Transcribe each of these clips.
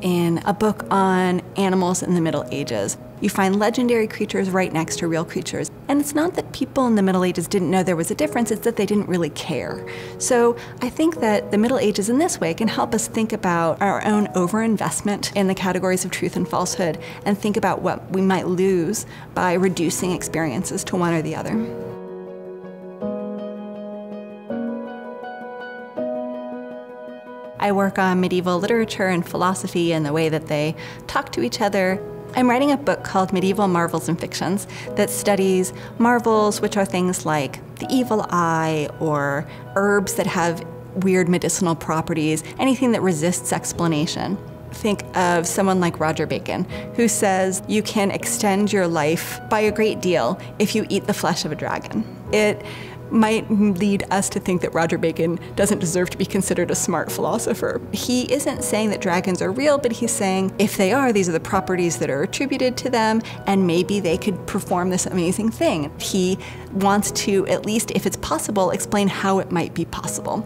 in a book on animals in the Middle Ages. You find legendary creatures right next to real creatures. And it's not that people in the Middle Ages didn't know there was a difference, it's that they didn't really care. So I think that the Middle Ages in this way can help us think about our own overinvestment in the categories of truth and falsehood and think about what we might lose by reducing experiences to one or the other. I work on medieval literature and philosophy and the way that they talk to each other. I'm writing a book called Medieval Marvels and Fictions that studies marvels, which are things like the evil eye or herbs that have weird medicinal properties, anything that resists explanation. Think of someone like Roger Bacon, who says you can extend your life by a great deal if you eat the flesh of a dragon. It might lead us to think that Roger Bacon doesn't deserve to be considered a smart philosopher. He isn't saying that dragons are real, but he's saying if they are, these are the properties that are attributed to them, and maybe they could perform this amazing thing. He wants to, at least if it's possible, explain how it might be possible.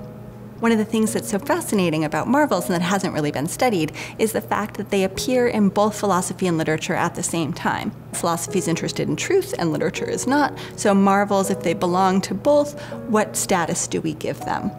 One of the things that's so fascinating about marvels, and that hasn't really been studied, is the fact that they appear in both philosophy and literature at the same time. Philosophy is interested in truth and literature is not, so marvels, if they belong to both, what status do we give them?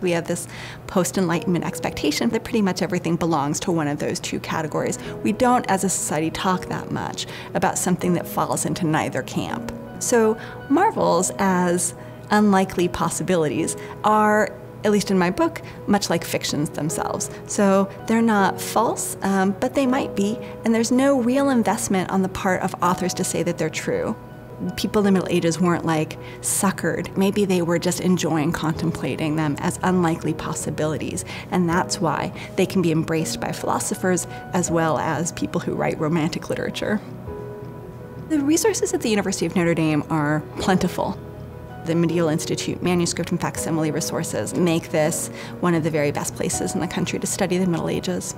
We have this post-Enlightenment expectation that pretty much everything belongs to one of those two categories. We don't, as a society, talk that much about something that falls into neither camp. So marvels, as unlikely possibilities, are, at least in my book, much like fictions themselves. So they're not false, but they might be, and there's no real investment on the part of authors to say that they're true. People in the Middle Ages weren't like suckered. Maybe they were just enjoying contemplating them as unlikely possibilities, and that's why they can be embraced by philosophers as well as people who write romantic literature. The resources at the University of Notre Dame are plentiful. The Medieval Institute manuscript and facsimile resources make this one of the very best places in the country to study the Middle Ages.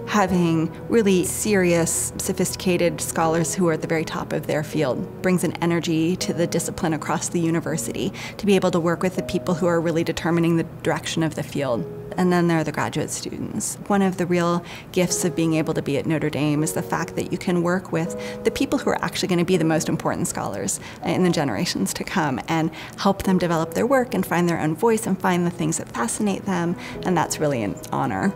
Having really serious, sophisticated scholars who are at the very top of their field brings an energy to the discipline across the university to be able to work with the people who are really determining the direction of the field. And then there are the graduate students. One of the real gifts of being able to be at Notre Dame is the fact that you can work with the people who are actually going to be the most important scholars in the generations to come and help them develop their work and find their own voice and find the things that fascinate them, and that's really an honor.